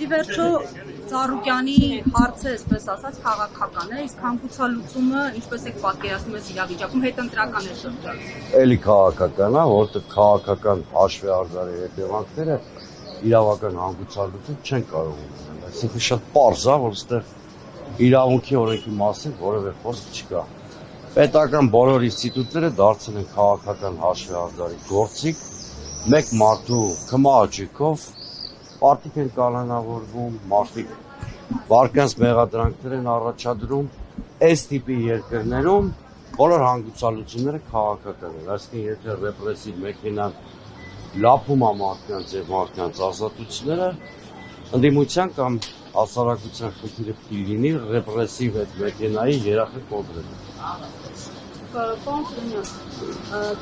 վերջո Ծառուկյանի հարցը, այսպես ասած, քաղաքական է, իսկ հանգուցալուծումը, ինչպես եք պատկերացնում այս իրավիճակում, հետընտրական է շրջանում։ Էլի քաղաքական է, որտեղ քաղաքական հաշվի առնելու հետևանքները իրավական հանգուցալուծում չեն կարող ունենալ։ Այսինքն շատ պարզ է, որ այստեղ իրավունքի օրենքի մասին որևէ խոսք չկա։ Պետական բոլոր ինստիտուտները դարձել են քաղաքական հաշվի առնելու գործիք, մեկ մարդու քմահաճույքով մարդիկ են կալանավորվում, մարդիկ վարկանց մեղադրանքներ են առաջադրում, այս տիպի երկրներում բոլոր հանգուցալուծումները քաղաքական են, այսինքն եթե ռեպրեսիվ մեքենան լափում է մարդկանց եւ մարդկանց ազատությունները, ընդդիմության կամ հասարակության խնդիրը լինի ռեպրեսիվ այդ մեքենայի երախը կոտրելը։ Պարոն Սիմոնյան,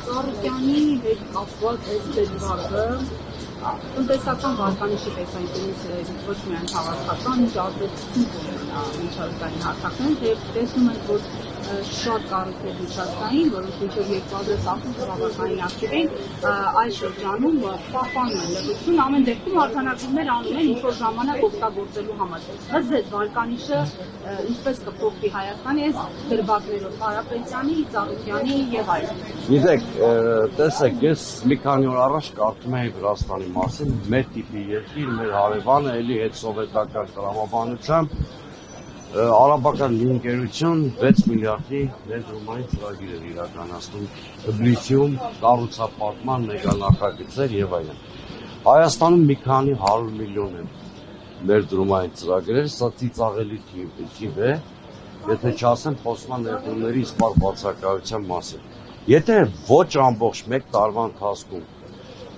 Ծառուկյանի հետ կապված այս դեպքը տնտեսական վարկանիշի տեսանկյունից ոչ միայն քաղաքական, ինչ ազդեցություն կունենա միջազգային հարթակներում, եւ տեսնում ենք, որ շատ կառույցներ միջազգային, որոնք մինչև 2018 բավականին ակտիվ են, այս շրջանում պահպանում են լրություն, ամեն դեպքում արձանագրումներ անում են ինչ-որ ժամանակ օգտագործելու համար։ Ըստ ձեզ վարկանիշը ինչպես կփոխվի Հայաստանի այս դրվագներով, Կարապետյանի, Ծառուկյանի եւ այլն։ Գիտեք, տեսեք, ես մի քանի օր առաջ կարդում էի Վրաստանի մասին, մեր տիպի երկիր, մեր հարևանը, էլի հետ սովետական տրամաբանությամբ արաբական մի ընկերություն 6 միլիարդի ներդրումային ծրագիր էր իրականացնում, լիթիում, կառուցապատման մեգանախագծեր եւ այլն։ Հայաստանում մի քանի 100 միլիոն են ներդրումային ծրագրեր, սա ծիծաղելի թիվ է, եթե չասեմ խոսման ներդրումների իսպար բացակայության մասին։ Եթե ոչ ամբողջ մեկ տարվա ընթացքում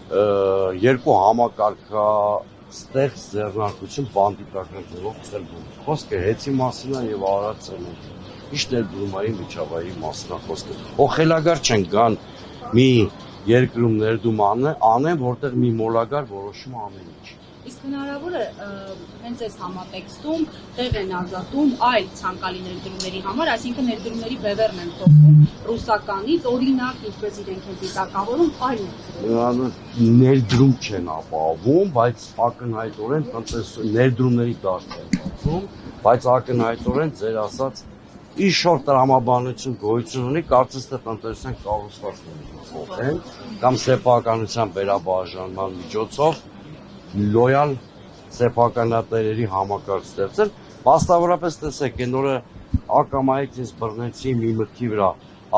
երկու համակարգաստեղծ ձեռնարկություն բանդիտական ձևով ծրվում։ Խոսքը հեծի մասին է եւ արարածն է։ Ինչ ներդրումային միջավայրի մասին է խոսքը։ Խելագար չեն գան մի երկրում ներդրում անեն, որտեղ մի մոլագար որոշում ամեն ինչ։ Իսկ հնարավոր է հենց այս համատեքստում տեղ են ազատում այլ ցանկալի ներդրումների համար, այսինքն ներդրումների բևեռն են փոխում ռուսականից, օրինակ, ինչպես իրենք են դիտակավորում, այլ ներդրում չեն ապահովում, բայց ակնհայտորեն ներդրումների դաշտ են փոխում, բայց ակնհայտորեն ձեր ասած ինչ-որ տրամաբանություն գոյություն ունի, կարծես թե տնտեսության կառուցվածքները փոխեն կամ սեփականության վերաբաժանման միջոցով լոյալ սեփականատերերի համակարգ ստեղծել, մասնավորապես տեսեք, այն օրը ակամայից ես բռնեցի մի մտքի վրա,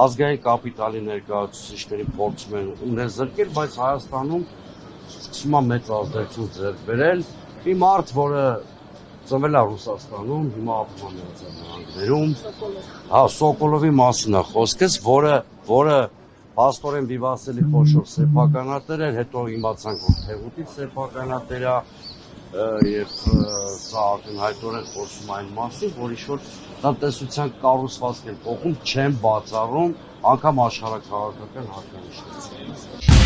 ազգային կապիտալի ներկայացուցիչների փորձում են ուներ զրկել, բայց Հայաստանում սկսում է մեծ ազդեցություն ձեռք բերել, մի մարդ, որը ծնվել է Ռուսաստանում, հիմա ապրում է Միացյալ Նահանգներում, Սոկոլովի մասին է խոսքս, որը Պաստորեն վիվասելի խոշոր սեփականատեր էր, հետո իմացանք, որ Թեղուտից սեփականատեր է եւ սա ակնհայտորեն խոսում այն մասին, որ ինչ-որ տնտեսության կառուցվածք են փոխում, չեն բացառում անգամ աշխարհաքաղաքական հատկանիշներ։